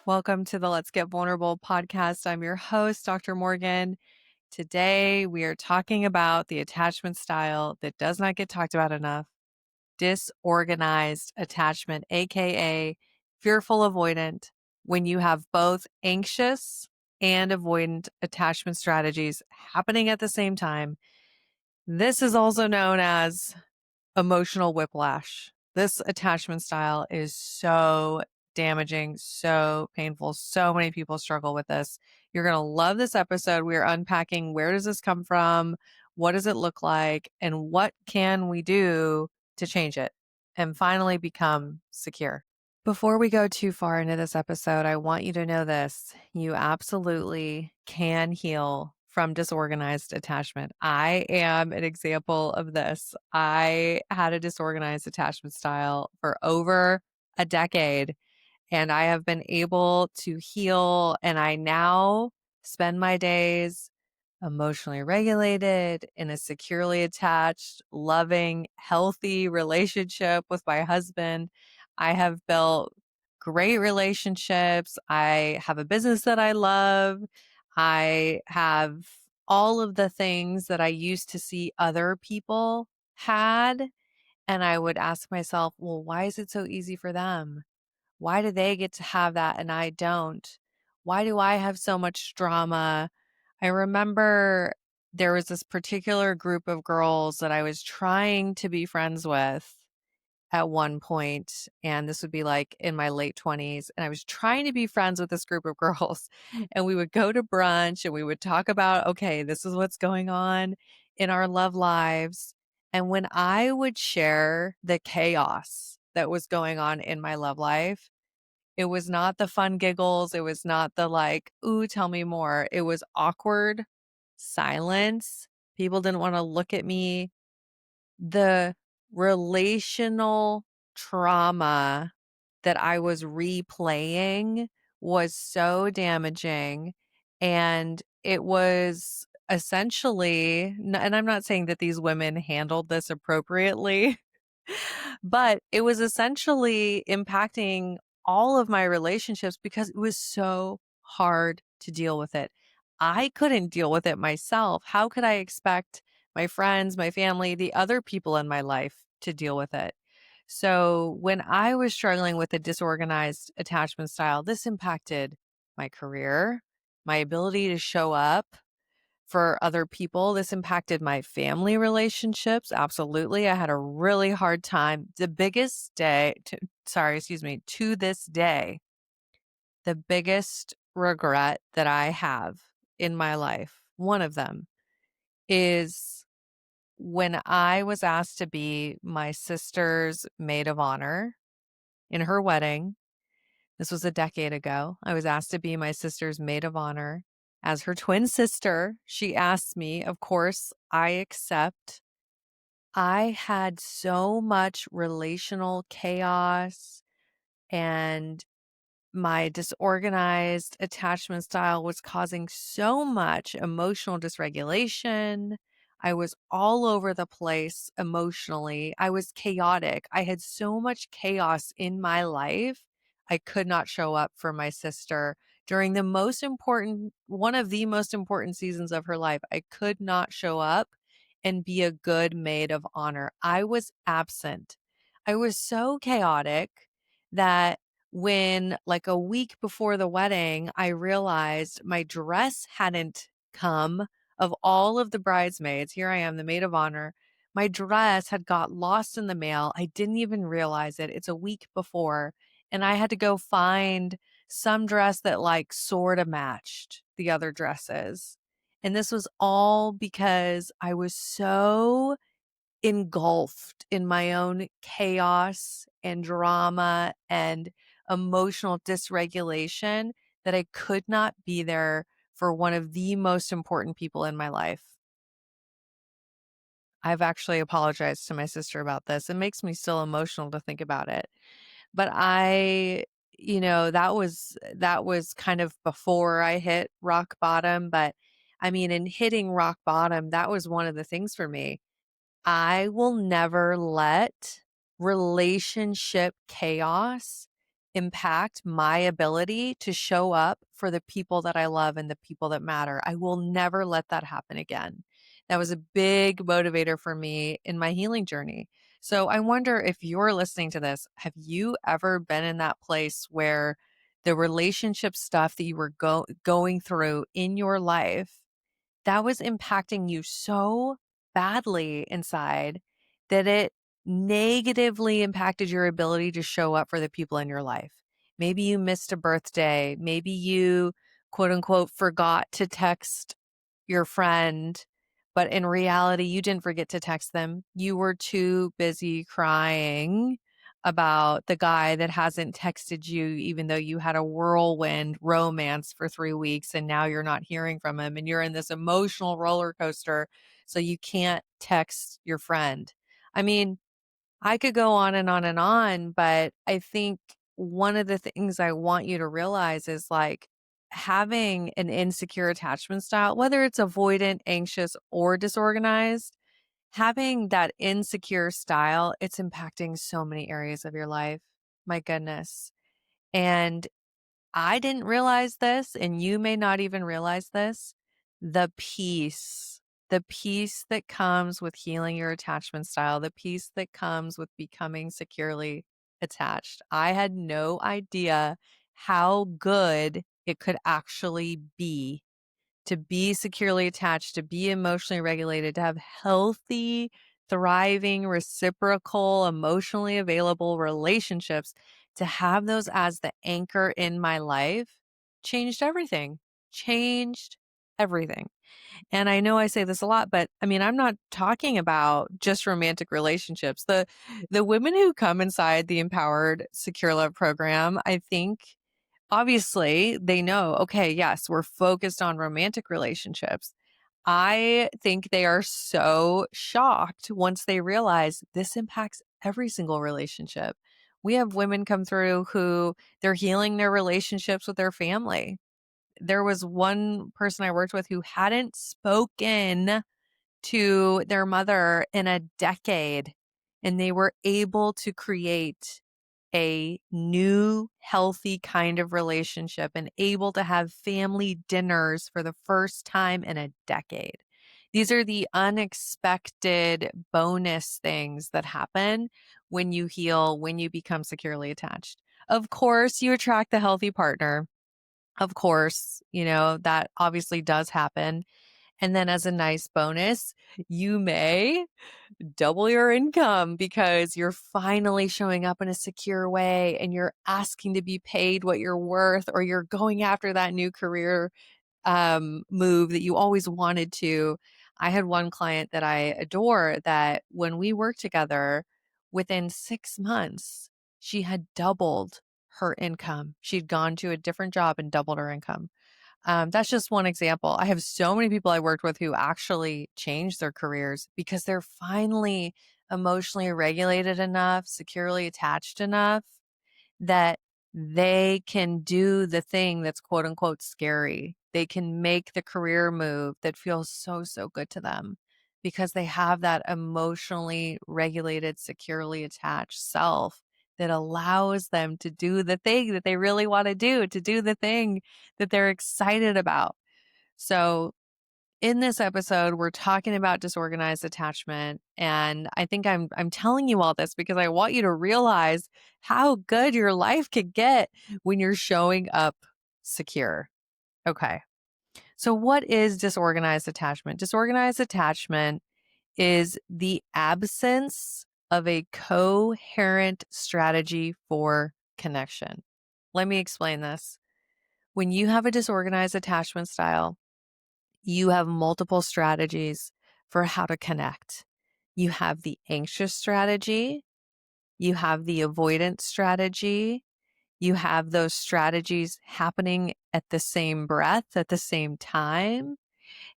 Welcome to the Let's Get Vulnerable podcast. I'm your host, Dr. Morgan. Today, we are talking about the attachment style that does not get talked about enough, disorganized attachment, aka fearful avoidant, when you have both anxious and avoidant attachment strategies happening at the same time. This is also known as emotional whiplash. This attachment style is so damaging, so painful. So many people struggle with this. You're going to love this episode. We are unpacking where does this come from? What does it look like? And what can we do to change it and finally become secure? Before we go too far into this episode, I want you to know this. You absolutely can heal from disorganized attachment. I am an example of this. I had a disorganized attachment style for over a decade, and I have been able to heal, and I now spend my days emotionally regulated in a securely attached, loving, healthy relationship with my husband. I have built great relationships. I have a business that I love. I have all of the things that I used to see other people had. And I would ask myself, well, why is it so easy for them? Why do they get to have that and I don't? Why do I have so much drama? I remember there was this particular group of girls that I was trying to be friends with at one point, and this would be like in my late 20s, and I was trying to be friends with this group of girls, and we would go to brunch and we would talk about, okay, this is what's going on in our love lives. And when I would share the chaos that was going on in my love life, it was not the fun giggles. It was not the like, ooh, tell me more. It was awkward silence. People didn't want to look at me. The relational trauma that I was replaying was so damaging. And it was essentially, and I'm not saying that these women handled this appropriately, but it was essentially impacting all of my relationships because it was so hard to deal with it. I couldn't deal with it myself. How could I expect my friends, my family, the other people in my life to deal with it? So when I was struggling with a disorganized attachment style, this impacted my career, my ability to show up for other people. This impacted my family relationships. Absolutely. I had a really hard time. The biggest day, to this day, the biggest regret that I have in my life, one of them, is when I was asked to be my sister's maid of honor in her wedding. This was a decade ago. I was asked to be my sister's maid of honor. As her twin sister, she asked me, of course, I accept. I had so much relational chaos and my disorganized attachment style was causing so much emotional dysregulation. I was all over the place emotionally. I was chaotic. I had so much chaos in my life. I could not show up for my sister during one of the most important seasons of her life. I could not show up and be a good maid of honor. I was absent. I was so chaotic that when, like a week before the wedding, I realized my dress hadn't come. Of all of the bridesmaids, here I am, the maid of honor. My dress had got lost in the mail. I didn't even realize it. It's a week before. And I had to go find some dress that like sort of matched the other dresses. And this was all because I was so engulfed in my own chaos and drama and emotional dysregulation that I could not be there for one of the most important people in my life. I've actually apologized to my sister about this. It makes me still emotional to think about it. But that was kind of before I hit rock bottom. But I mean, in hitting rock bottom, that was one of the things for me. I will never let relationship chaos impact my ability to show up for the people that I love and the people that matter. I will never let that happen again. That was a big motivator for me in my healing journey. So I wonder if you're listening to this, have you ever been in that place where the relationship stuff that you were going through in your life that was impacting you so badly inside that it negatively impacted your ability to show up for the people in your life? Maybe you missed a birthday. Maybe you, quote unquote, forgot to text your friend, but in reality, you didn't forget to text them. You were too busy crying about the guy that hasn't texted you, even though you had a whirlwind romance for 3 weeks and now you're not hearing from him and you're in this emotional roller coaster. So you can't text your friend. I mean, I could go on and on and on, but I think one of the things I want you to realize is like having an insecure attachment style, whether it's avoidant, anxious, or disorganized, having that insecure style, it's impacting so many areas of your life. My goodness. And I didn't realize this, and you may not even realize this. The peace, the peace that comes with healing your attachment style, the peace that comes with becoming securely attached. I had no idea how good it could actually be securely attached, to be emotionally regulated, to have healthy, thriving, reciprocal, emotionally available relationships, to have those as the anchor in my life changed everything. Changed everything. And I know I say this a lot, but I mean, I'm not talking about just romantic relationships. The women who come inside the Empowered Secure Love program, I think obviously they know, okay, yes, we're focused on romantic relationships. I think they are so shocked once they realize this impacts every single relationship. We have women come through who they're healing their relationships with their family. There was one person I worked with who hadn't spoken to their mother in a decade, and they were able to create a new healthy kind of relationship and able to have family dinners for the first time in a decade. These are the unexpected bonus things that happen when you heal, when you become securely attached. Of course, you attract the healthy partner. Of course, that obviously does happen. And then as a nice bonus, you may double your income because you're finally showing up in a secure way and you're asking to be paid what you're worth, or you're going after that new career move that you always wanted to. I had one client that I adore that when we worked together, within 6 months, she had doubled her income. She'd gone to a different job and doubled her income. That's just one example. I have so many people I worked with who actually changed their careers because they're finally emotionally regulated enough, securely attached enough that they can do the thing that's quote unquote scary. They can make the career move that feels so, so good to them because they have that emotionally regulated, securely attached self that allows them to do the thing that they really want to do the thing that they're excited about. So in this episode, we're talking about disorganized attachment. And I think I'm telling you all this because I want you to realize how good your life could get when you're showing up secure. Okay. So what is disorganized attachment? Disorganized attachment is the absence of a coherent strategy for connection. Let me explain this. When you have a disorganized attachment style, you have multiple strategies for how to connect. You have the anxious strategy, you have the avoidant strategy, you have those strategies happening at the same breath, at the same time.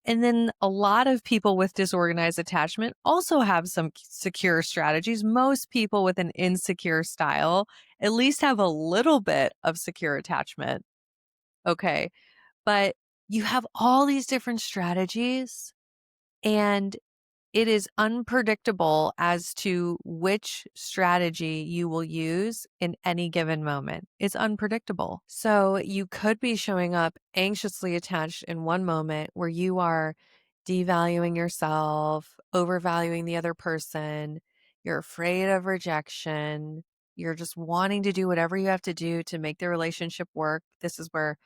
And then a lot of people with disorganized attachment also have some secure strategies. Most people with an insecure style at least have a little bit of secure attachment. Okay. But you have all these different strategies, and it is unpredictable as to which strategy you will use in any given moment. It's unpredictable. So you could be showing up anxiously attached in one moment where you are devaluing yourself, overvaluing the other person, you're afraid of rejection, you're just wanting to do whatever you have to do to make the relationship work. This is where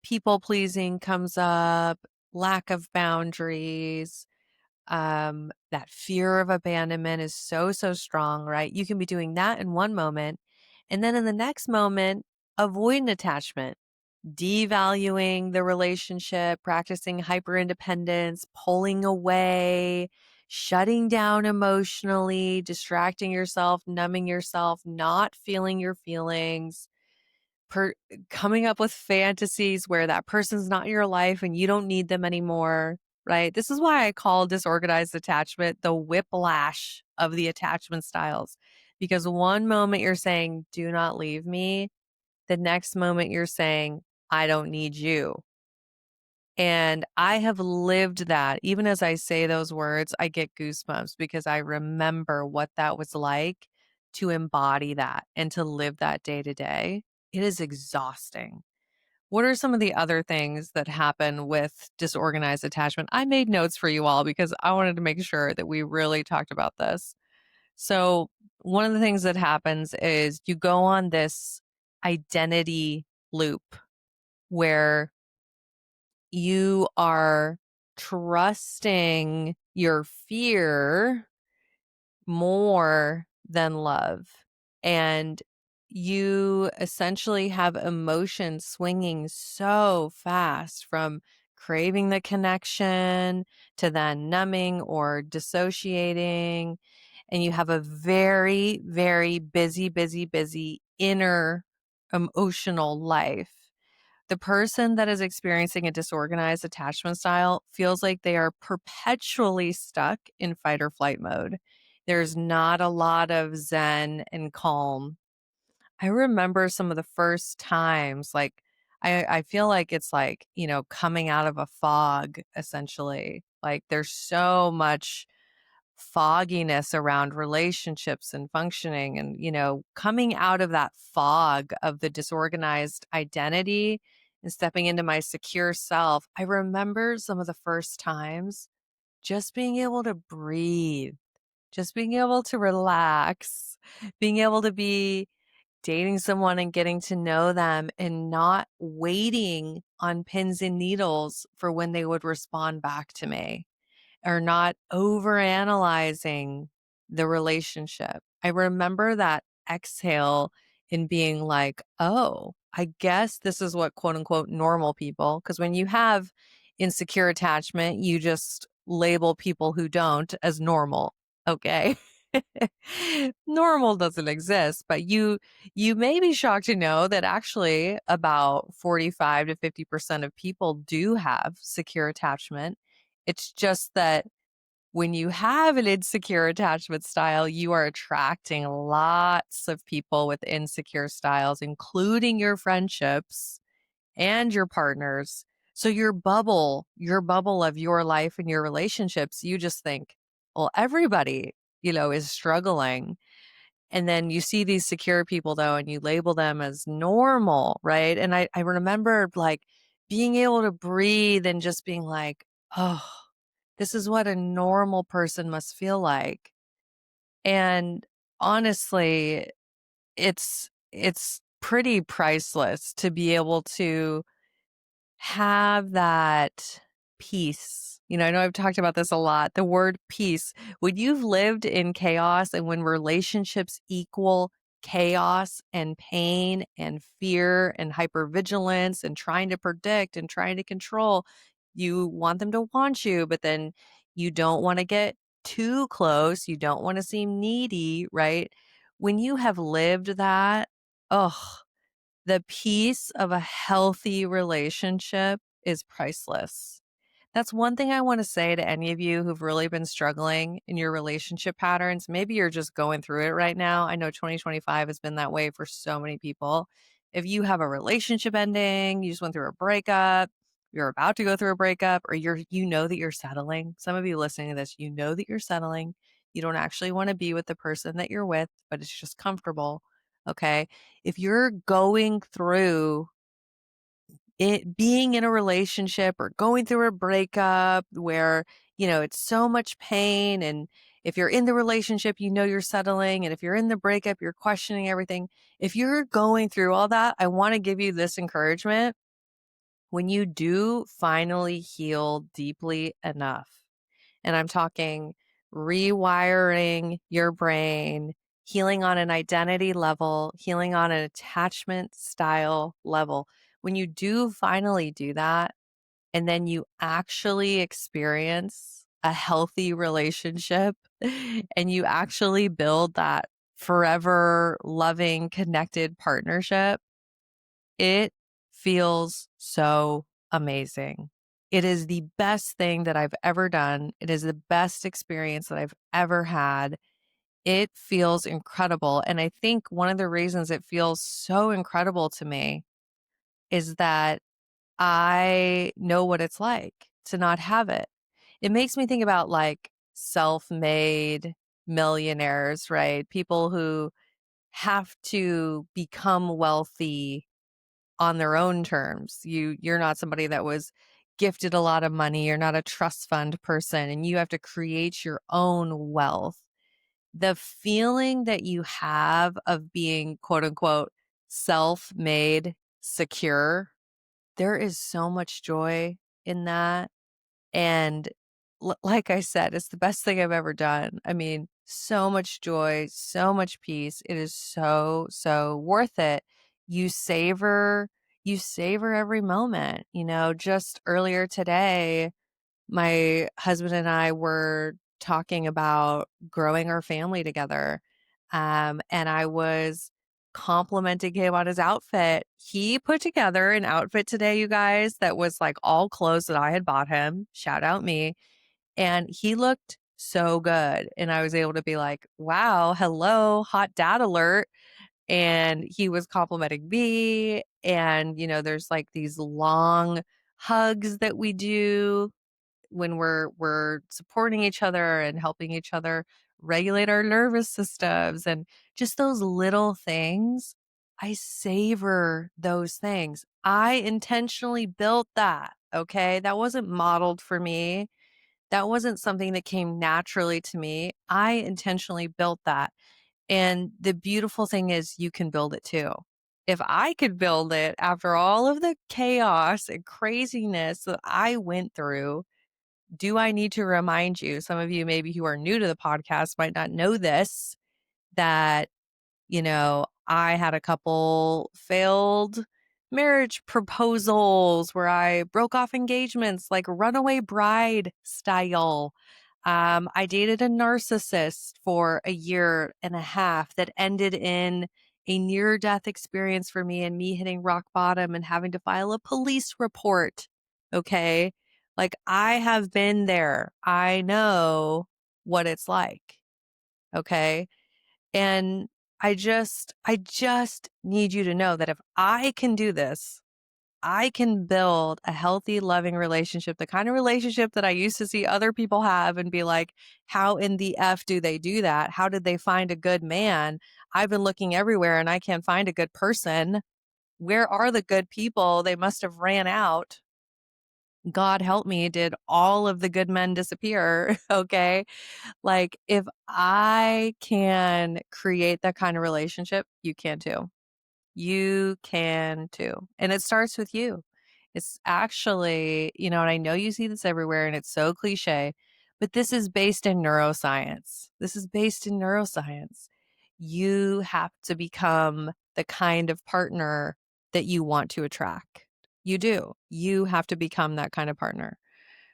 people pleasing comes up, lack of boundaries, that fear of abandonment is so, so strong, right? You can be doing that in one moment. And then in the next moment, avoidant attachment, devaluing the relationship, practicing hyper independence, pulling away, shutting down emotionally, distracting yourself, numbing yourself, not feeling your feelings, per- coming up with fantasies where that person's not in your life and you don't need them anymore, right? This is why I call disorganized attachment the whiplash of the attachment styles. Because one moment you're saying, do not leave me. The next moment you're saying, I don't need you. And I have lived that. Even as I say those words, I get goosebumps because I remember what that was like to embody that and to live that day to day. It is exhausting. What are some of the other things that happen with disorganized attachment? I made notes for you all because I wanted to make sure that we really talked about this. So, one of the things that happens is you go on this identity loop where you are trusting your fear more than love. And you essentially have emotions swinging so fast from craving the connection to then numbing or dissociating. And you have a very, very busy, busy, busy inner emotional life. The person that is experiencing a disorganized attachment style feels like they are perpetually stuck in fight or flight mode. There's not a lot of zen and calm. I remember some of the first times, like, I feel like it's like, coming out of a fog, essentially. Like, there's so much fogginess around relationships and functioning and coming out of that fog of the disorganized identity and stepping into my secure self. I remember some of the first times just being able to breathe, just being able to relax, being able to be dating someone and getting to know them and not waiting on pins and needles for when they would respond back to me, or not overanalyzing the relationship. I remember that exhale in being like, oh, I guess this is what quote unquote normal people, because when you have insecure attachment, you just label people who don't as normal. Okay. Normal doesn't exist, but you may be shocked to know that actually about 45 to 50% of people do have secure attachment. It's just that when you have an insecure attachment style, you are attracting lots of people with insecure styles, including your friendships and your partners. So your bubble of your life and your relationships, you just think, well, everybody, is struggling. And then you see these secure people though, and you label them as normal, right? And I remember like being able to breathe and just being like, oh, this is what a normal person must feel like. And honestly, it's pretty priceless to be able to have that peace. I know I've talked about this a lot. The word peace. When you've lived in chaos and when relationships equal chaos and pain and fear and hypervigilance and trying to predict and trying to control, you want them to want you, but then you don't want to get too close. You don't want to seem needy, right? When you have lived that, oh, the peace of a healthy relationship is priceless. That's one thing I want to say to any of you who've really been struggling in your relationship patterns. Maybe you're just going through it right now. I know 2025 has been that way for so many people. If you have a relationship ending, you just went through a breakup, you're about to go through a breakup, or you know that you're settling. Some of you listening to this, you know that you're settling. You don't actually want to be with the person that you're with, but it's just comfortable. Okay. If you're going through it, being in a relationship or going through a breakup where, it's so much pain, and if you're in the relationship, you're settling, and if you're in the breakup, you're questioning everything. If you're going through all that, I want to give you this encouragement. When you do finally heal deeply enough, and I'm talking rewiring your brain, healing on an identity level, healing on an attachment style level. When you do finally do that, and then you actually experience a healthy relationship and you actually build that forever loving, connected partnership, it feels so amazing. It is the best thing that I've ever done. It is the best experience that I've ever had. It feels incredible. And I think one of the reasons it feels so incredible to me is that I know what it's like to not have it. It makes me think about like self-made millionaires, right? People who have to become wealthy on their own terms. You're not somebody that was gifted a lot of money. You're not a trust fund person, and you have to create your own wealth. The feeling that you have of being quote unquote self-made secure, there is so much joy in that. And like I said, it's the best thing I've ever done. I mean, so much joy, so much peace. It is so, so worth it. You savor, you savor every moment. Just earlier today, my husband and I were talking about growing our family together. And I was complimenting him on his outfit. He put together an outfit today, you guys, that was like all clothes that I had bought him. Shout out me. And he looked so good. And I was able to be like, wow, hello, hot dad alert. And he was complimenting me. And, there's like these long hugs that we do when we're supporting each other and helping each other regulate our nervous systems, and just those little things. I savor those things. I intentionally built that. Okay. That wasn't modeled for me. That wasn't something that came naturally to me. I intentionally built that. And the beautiful thing is you can build it too. If I could build it after all of the chaos and craziness that I went through, do I need to remind you? Some of you, maybe who are new to the podcast, might not know this, that, I had a couple failed marriage proposals where I broke off engagements, like runaway bride style. I dated a narcissist for a year and a half that ended in a near death experience for me, and me hitting rock bottom and having to file a police report. Okay. Like, I have been there. I know what it's like. Okay. And I just need you to know that if I can do this, I can build a healthy, loving relationship, the kind of relationship that I used to see other people have and be like, how in the F do they do that? How did they find a good man? I've been looking everywhere and I can't find a good person. Where are the good people? They must have ran out. God help me, did all of the good men disappear? Okay. Like, if I can create that kind of relationship, you can too. You can too. And it starts with you. It's actually, and I know you see this everywhere and it's so cliche, but this is based in neuroscience. This is based in neuroscience. You have to become the kind of partner that you want to attract. You do. You have to become that kind of partner.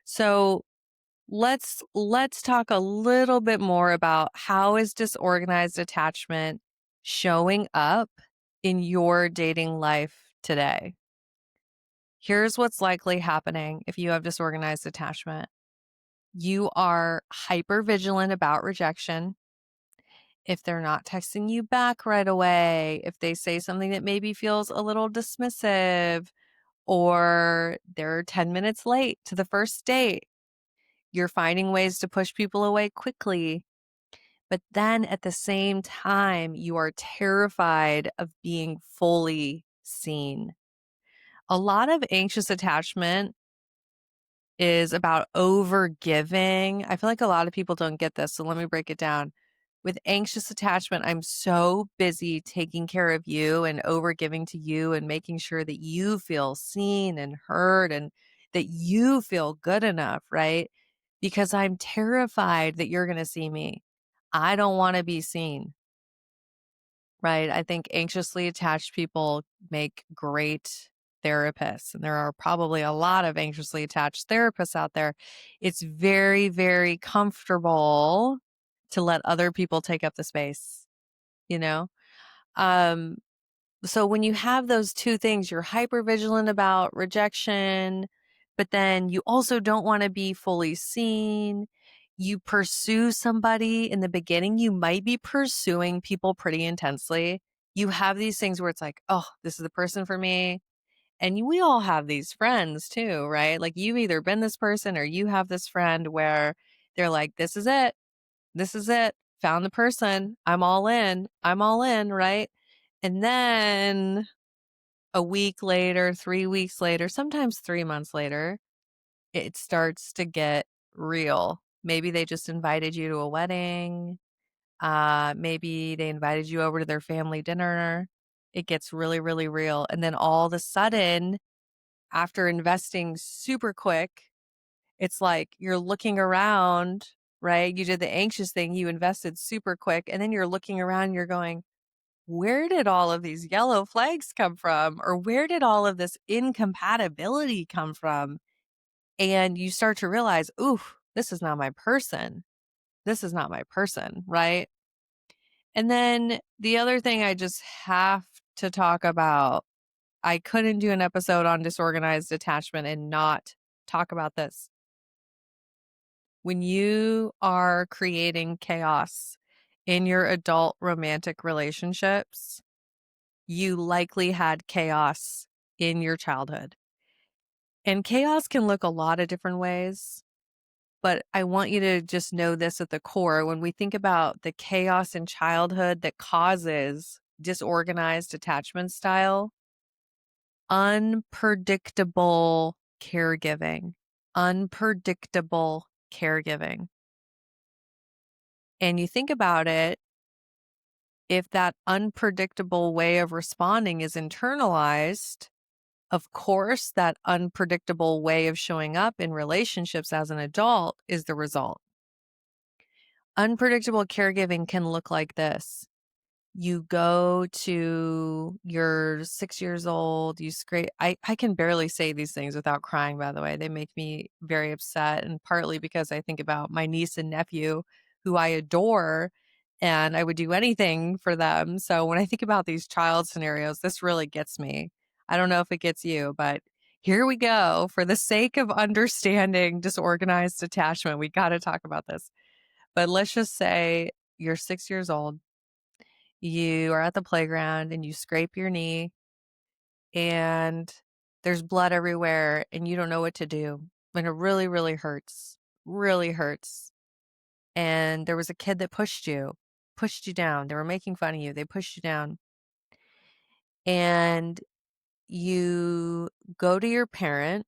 So let's talk a little bit more about how is disorganized attachment showing up in your dating life today. Here's what's likely happening if you have disorganized attachment. You are hyper vigilant about rejection. If they're not texting you back right away, if they say something that maybe feels a little dismissive, or they're 10 minutes late to the first date. You're finding ways to push people away quickly. But then at the same time, you are terrified of being fully seen. A lot of anxious attachment is about over giving. I feel like a lot of people don't get this, so let me break it down. With anxious attachment, I'm so busy taking care of you and over giving to you and making sure that you feel seen and heard and that you feel good enough, right? Because I'm terrified that you're going to see me. I don't want to be seen, right? I think anxiously attached people make great therapists, and there are probably a lot of anxiously attached therapists out there. It's very, very comfortable to let other people take up the space, you know? Um, so when you have those two things, you're hyper vigilant about rejection, but then you also don't want to be fully seen. You pursue somebody in the beginning, you might be pursuing people pretty intensely. You have these things where it's like, oh, this is the person for me. And we all have these friends too, right? Like you've either been this person or you have this friend where they're like, this is it. This is it. Found the person. I'm all in. I'm all in, right? And then a week later, 3 weeks later, sometimes 3 months later, it starts to get real. Maybe they just invited you to a wedding. Maybe they invited you over to their family dinner. It gets really, really real. And then all of a sudden, after investing super quick, it's like you're looking around, right? You did the anxious thing, you invested super quick, and then you're looking around, you're going, where did all of these yellow flags come from? Or where did all of this incompatibility come from? And you start to realize, ooh, this is not my person. This is not my person, right? And then the other thing I just have to talk about, I couldn't do an episode on disorganized attachment and not talk about this. When you are creating chaos in your adult romantic relationships, you likely had chaos in your childhood. And chaos can look a lot of different ways, but I want you to just know this at the core. When we think about the chaos in childhood that causes disorganized attachment style, unpredictable caregiving, unpredictable caregiving. And you think about it, if that unpredictable way of responding is internalized, of course, that unpredictable way of showing up in relationships as an adult is the result. Unpredictable caregiving can look like this. You go to you're 6 years old, you scrape I can barely say these things without crying, by the way. They make me very upset, and partly because I think about my niece and nephew who I adore, and I would do anything for them. So when I think about these child scenarios, this really gets me. I don't know if it gets you, but here we go. For the sake of understanding disorganized attachment, we got to talk about this. But let's just say you're 6 years old, you are at the playground and you scrape your knee and there's blood everywhere and you don't know what to do. And it really, really hurts. Really hurts. And there was a kid that pushed you down. They were making fun of you. They pushed you down. And you go to your parent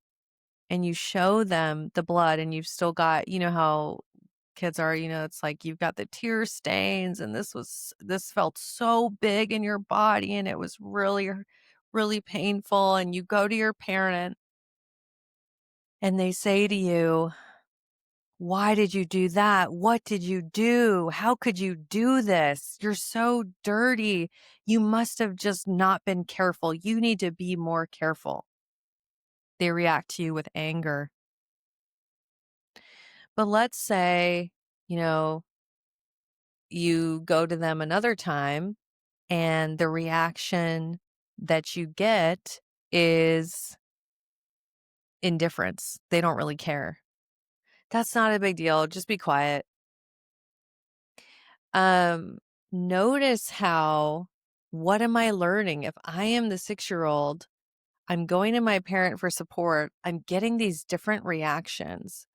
and you show them the blood and you've still got, you know how kids are, it's like you've got the tear stains and this felt so big in your body and it was really, really painful. And you go to your parent and they say to you, why did you do that? What did you do? How could you do this? You're so dirty. You must have just not been careful. You need to be more careful. They react to you with anger. But let's say, you know, you go to them another time and the reaction that you get is indifference. They don't really care. That's not a big deal. Just be quiet. Um, Notice how, what am I learning? If I am the 6-year-old, I'm going to my parent for support, I'm getting these different reactions,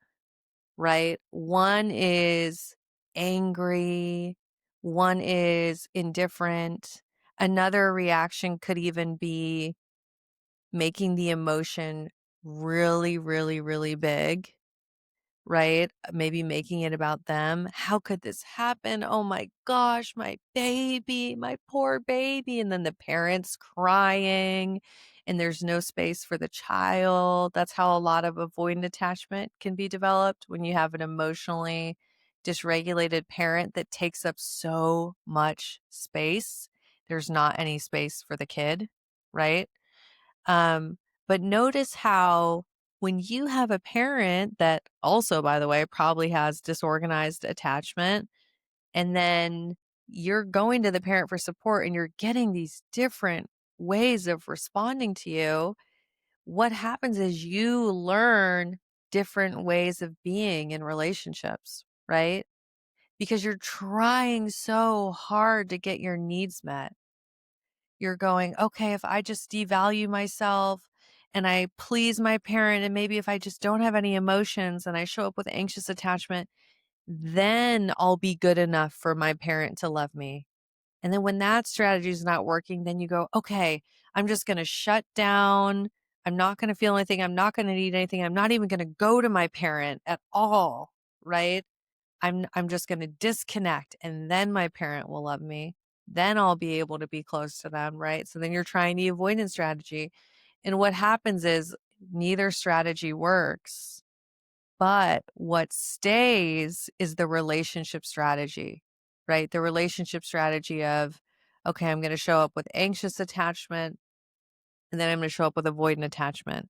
right? One is angry, one is indifferent. Another reaction could even be making the emotion really, really, really big, right? Maybe making it about them. How could this happen? Oh my gosh, my baby, my poor baby. And then the parents crying, and there's no space for the child. That's how a lot of avoidant attachment can be developed when you have an emotionally dysregulated parent that takes up so much space. There's not any space for the kid, right? But notice how when you have a parent that also, by the way, probably has disorganized attachment, and then you're going to the parent for support and you're getting these different ways of responding to you, what happens is you learn different ways of being in relationships, right? Because you're trying so hard to get your needs met. You're going, okay, if I just devalue myself and I please my parent, and maybe if I just don't have any emotions and I show up with anxious attachment, then I'll be good enough for my parent to love me. And then when that strategy is not working, then you go, okay, I'm just going to shut down. I'm not going to feel anything. I'm not going to need anything. I'm not even going to go to my parent at all. Right. I'm just going to disconnect, and then my parent will love me. Then I'll be able to be close to them, right? So then you're trying the avoidance strategy. And what happens is neither strategy works, but what stays is the relationship strategy, right? The relationship strategy of, okay, I'm going to show up with anxious attachment, and then I'm going to show up with avoidant attachment.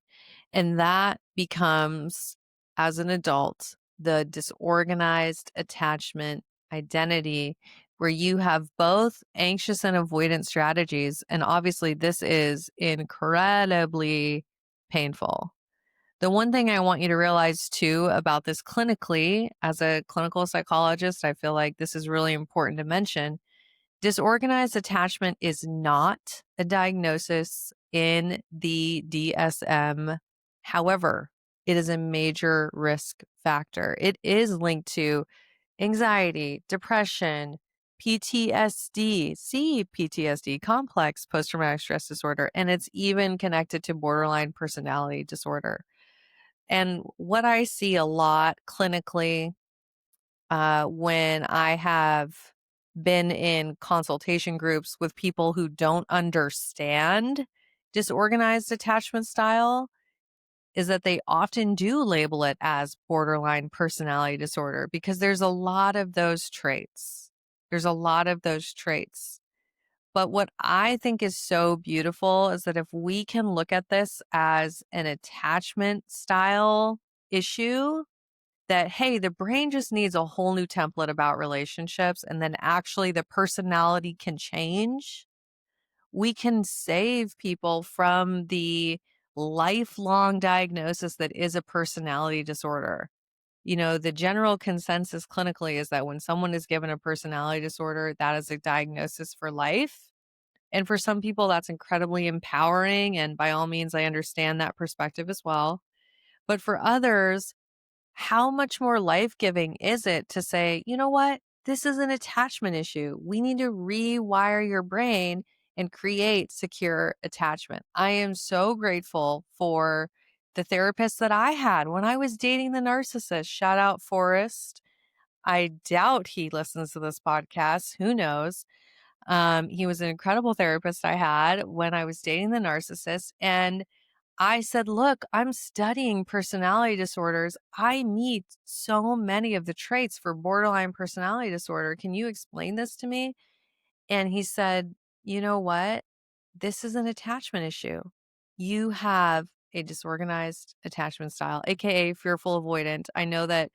And that becomes, as an adult, the disorganized attachment identity, where you have both anxious and avoidant strategies. And obviously, this is incredibly painful. The one thing I want you to realize too about this clinically, as a clinical psychologist, I feel like this is really important to mention. Disorganized attachment is not a diagnosis in the DSM. However, it is a major risk factor. It is linked to anxiety, depression, PTSD, CPTSD, complex post traumatic stress disorder, and it's even connected to borderline personality disorder. And what I see a lot clinically when I have been in consultation groups with people who don't understand disorganized attachment style is that they often do label it as borderline personality disorder because there's a lot of those traits. There's a lot of those traits. But what I think is so beautiful is that if we can look at this as an attachment style issue, that, hey, the brain just needs a whole new template about relationships, and then actually the personality can change. We can save people from the lifelong diagnosis that is a personality disorder. You know, the general consensus clinically is that when someone is given a personality disorder, that is a diagnosis for life. And for some people, that's incredibly empowering. And by all means, I understand that perspective as well. But for others, how much more life-giving is it to say, you know what? This is an attachment issue. We need to rewire your brain and create secure attachment. I am so grateful for the therapist that I had when I was dating the narcissist. Shout out Forrest. I doubt he listens to this podcast. Who knows? He was an incredible therapist I had when I was dating the narcissist. And I said, look, I'm studying personality disorders. I meet so many of the traits for borderline personality disorder. Can you explain this to me? And he said, you know what? This is an attachment issue. You have a disorganized attachment style, AKA fearful avoidant. I know that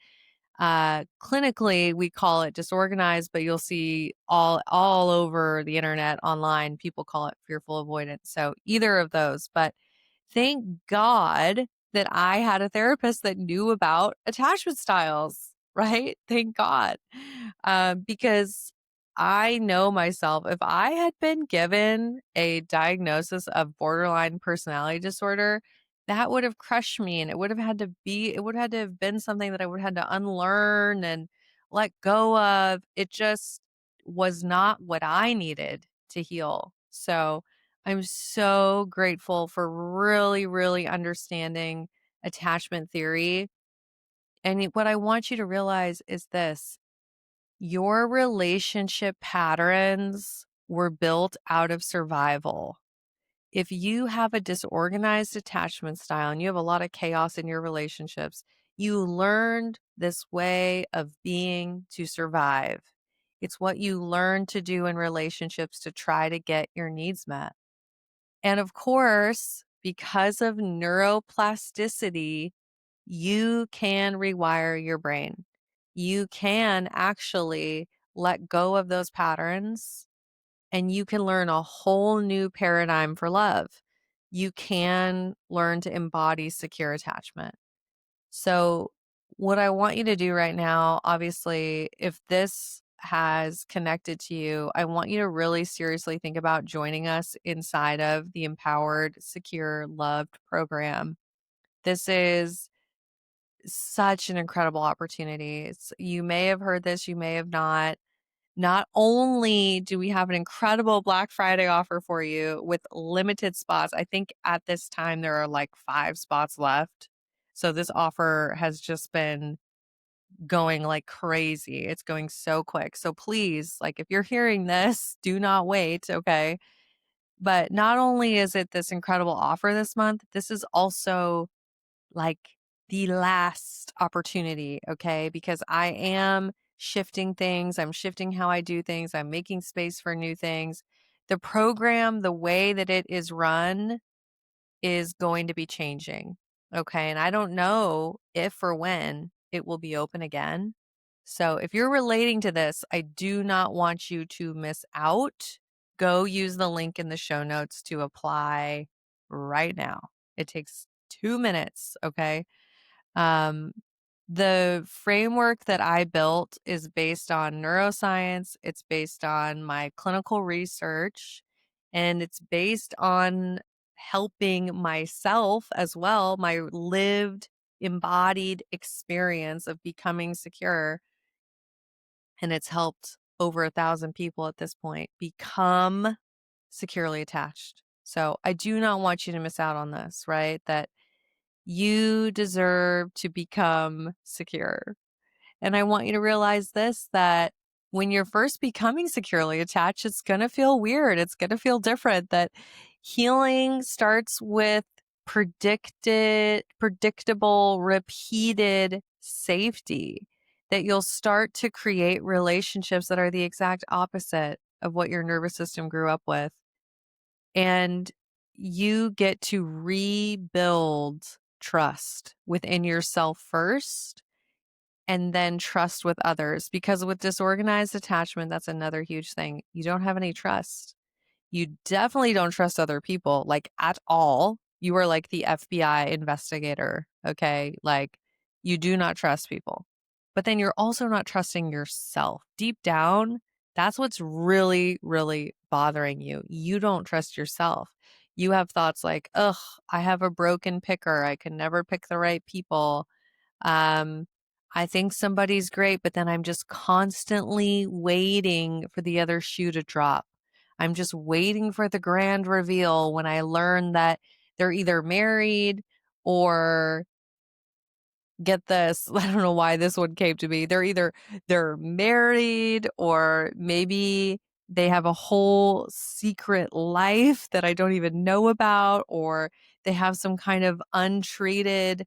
clinically we call it disorganized, but you'll see all over the internet online, people call it fearful avoidant. So either of those, but thank God that I had a therapist that knew about attachment styles, right? Thank God. Because I know myself. If I had been given a diagnosis of borderline personality disorder, that would have crushed me, and it would have had to have been something that I would have had to unlearn and let go of. It just was not what I needed to heal. So I'm so grateful for really, really understanding attachment theory. And what I want you to realize is this: your relationship patterns were built out of survival. If you have a disorganized attachment style and you have a lot of chaos in your relationships, you learned this way of being to survive. It's what you learn to do in relationships to try to get your needs met. And of course, because of neuroplasticity, you can rewire your brain. You can actually let go of those patterns and you can learn a whole new paradigm for love. You can learn to embody secure attachment. So, what I want you to do right now, obviously, if this has connected to you, I want you to really seriously think about joining us inside of the Empowered, Secure, Loved program. This is such an incredible opportunity. You may have heard this, you may have not. Not only do we have an incredible Black Friday offer for you with limited spots, I think at this time there are like 5 spots left. So this offer has just been going like crazy. It's going so quick. So please, like if you're hearing this, do not wait, okay? But not only is it this incredible offer this month, this is also like the last opportunity, okay? Because I am shifting things. I'm shifting how I do things. I'm making space for new things. The program, the way that it is run, is going to be changing, okay? And I don't know if or when it will be open again. So if you're relating to this, I do not want you to miss out. Go use the link in the show notes to apply right now. It takes 2 minutes, okay? Um, the framework that I built is based on neuroscience, it's based on my clinical research, and it's based on helping myself as well, my lived, embodied experience of becoming secure. And it's helped over 1,000 people at this point become securely attached. So I do not want you to miss out on this, right? That you deserve to become secure. And I want you to realize this, that when you're first becoming securely attached, it's going to feel weird. It's going to feel different. That healing starts with predictable, repeated safety. That you'll start to create relationships that are the exact opposite of what your nervous system grew up with. And you get to rebuild trust within yourself first and then trust with others. Because with disorganized attachment, that's another huge thing. You don't have any trust. You definitely don't trust other people, like at all. You are like the FBI investigator, okay? Like you do not trust people. But then you're also not trusting yourself. Deep down, that's what's really, really bothering you. You don't trust yourself. You have thoughts like, ugh, I have a broken picker. I can never pick the right people. Um, I think somebody's great, but then I'm just constantly waiting for the other shoe to drop. I'm just waiting for the grand reveal when I learn that they're either married or get this, I don't know why this one came to me. They're married or maybe they have a whole secret life that I don't even know about, or they have some kind of untreated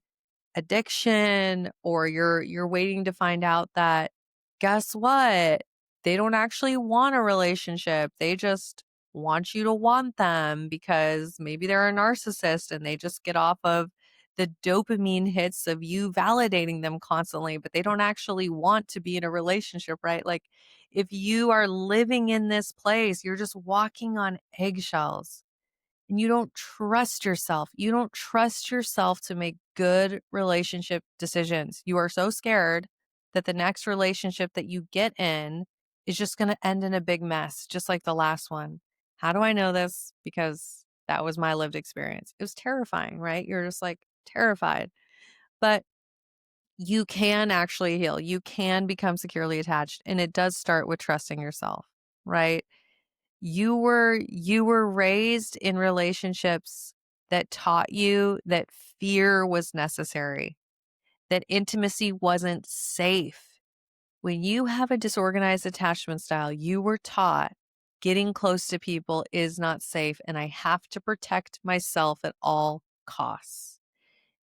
addiction, or you're waiting to find out that guess what? They don't actually want a relationship. They just want you to want them because maybe they're a narcissist and they just get off of the dopamine hits of you validating them constantly, but they don't actually want to be in a relationship, right? Like if you are living in this place, you're just walking on eggshells and you don't trust yourself. You don't trust yourself to make good relationship decisions. You are so scared that the next relationship that you get in is just going to end in a big mess, just like the last one. How do I know this? Because that was my lived experience. It was terrifying, right? You're just like terrified. But you can actually heal. You can become securely attached. And it does start with trusting yourself, right? You were raised in relationships that taught you that fear was necessary, that intimacy wasn't safe. When you have a disorganized attachment style, you were taught getting close to people is not safe and I have to protect myself at all costs.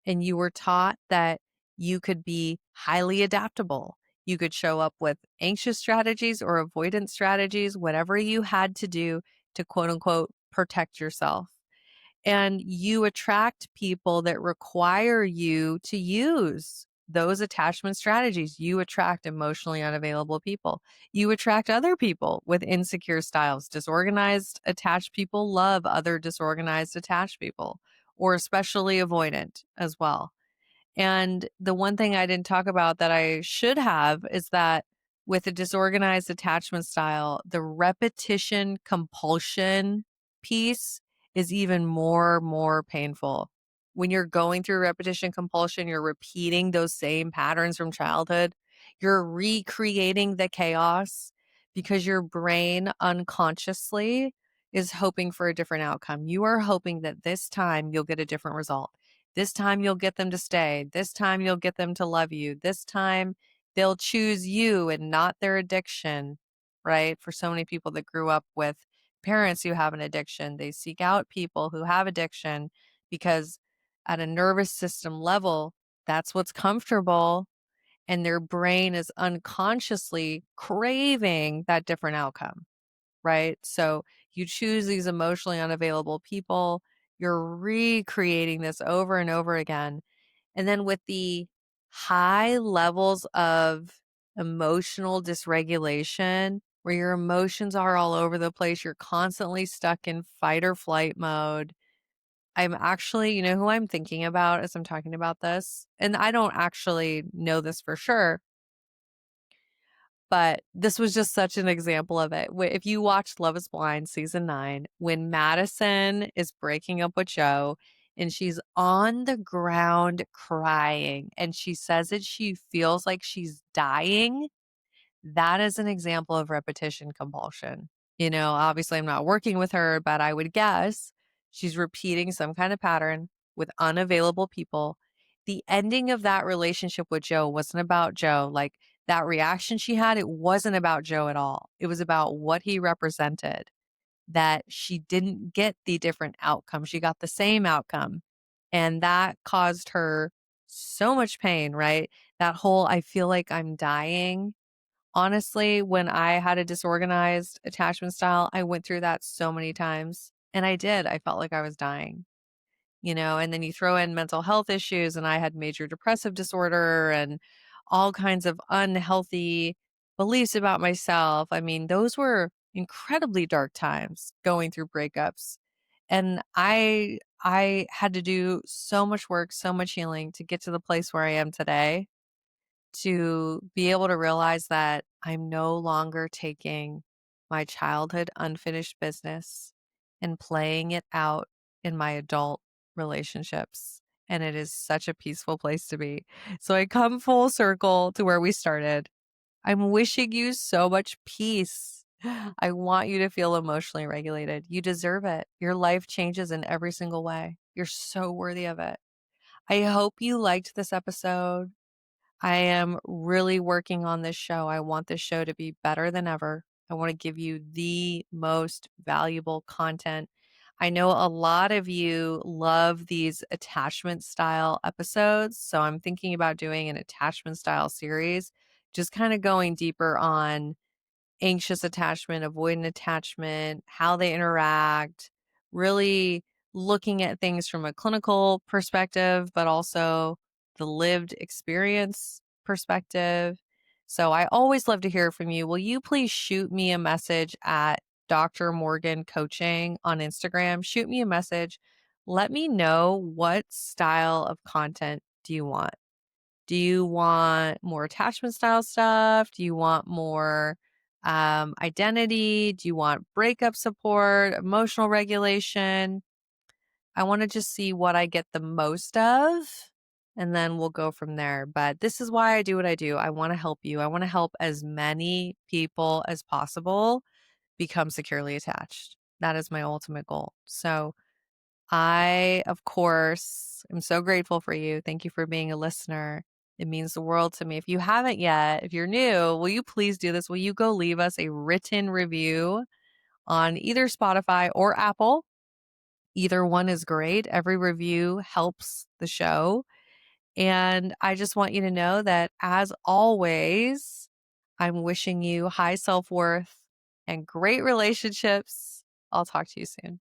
And you were taught that you could be highly adaptable. You could show up with anxious strategies or avoidance strategies, whatever you had to do to quote unquote protect yourself. And you attract people that require you to use those attachment strategies. You attract emotionally unavailable people. You attract other people with insecure styles. Disorganized attached people love other disorganized attached people, or especially avoidant as well. And the one thing I didn't talk about that I should have is that with a disorganized attachment style, the repetition compulsion piece is even more painful. When you're going through repetition compulsion, you're repeating those same patterns from childhood. You're recreating the chaos because your brain unconsciously is hoping for a different outcome. You are hoping that this time you'll get a different result. This time you'll get them to stay. This time you'll get them to love you. This time they'll choose you and not their addiction, right? For so many people that grew up with parents who have an addiction, they seek out people who have addiction because at a nervous system level, that's what's comfortable. And their brain is unconsciously craving that different outcome, right? So you choose these emotionally unavailable people. You're recreating this over and over again. And then with the high levels of emotional dysregulation, where your emotions are all over the place, you're constantly stuck in fight or flight mode. I'm actually, you know who I'm thinking about as I'm talking about this? And I don't actually know this for sure, but this was just such an example of it. If you watched Love is Blind season 9, when Madison is breaking up with Joe and she's on the ground crying and she says that she feels like she's dying, that is an example of repetition compulsion. You know, obviously I'm not working with her, but I would guess she's repeating some kind of pattern with unavailable people. The ending of that relationship with Joe wasn't about Joe. Like that reaction she had, it wasn't about Joe at all. It was about what he represented, that she didn't get the different outcome. She got the same outcome. And that caused her so much pain, right? That whole, I feel like I'm dying. Honestly, when I had a disorganized attachment style, I went through that so many times. And I did. I felt like I was dying, you know, and then you throw in mental health issues, and I had major depressive disorder and all kinds of unhealthy beliefs about myself. I mean, those were incredibly dark times going through breakups. And I had to do so much work, so much healing to get to the place where I am today, to be able to realize that I'm no longer taking my childhood unfinished business and playing it out in my adult relationships. And it is such a peaceful place to be. So I come full circle to where we started. I'm wishing you so much peace. I want you to feel emotionally regulated. You deserve it. Your life changes in every single way. You're so worthy of it. I hope you liked this episode. I am really working on this show. I want this show to be better than ever. I want to give you the most valuable content. I know a lot of you love these attachment style episodes. So I'm thinking about doing an attachment style series, just kind of going deeper on anxious attachment, avoidant attachment, how they interact, really looking at things from a clinical perspective, but also the lived experience perspective. So I always love to hear from you. Will you please shoot me a message at Dr. Morgan Coaching on Instagram? Shoot me a message. Let me know, what style of content do you want? Do you want more attachment style stuff? Do you want more identity? Do you want breakup support, emotional regulation? I want to just see what I get the most of, and then we'll go from there. But this is why I do what I do. I want to help you. I want to help as many people as possible become securely attached. That is my ultimate goal. So I, of course, am so grateful for you. Thank you for being a listener. It means the world to me. If you haven't yet, if you're new, will you please do this? Will you go leave us a written review on either Spotify or Apple? Either one is great. Every review helps the show. And I just want you to know that, as always, I'm wishing you high self worth and great relationships. I'll talk to you soon.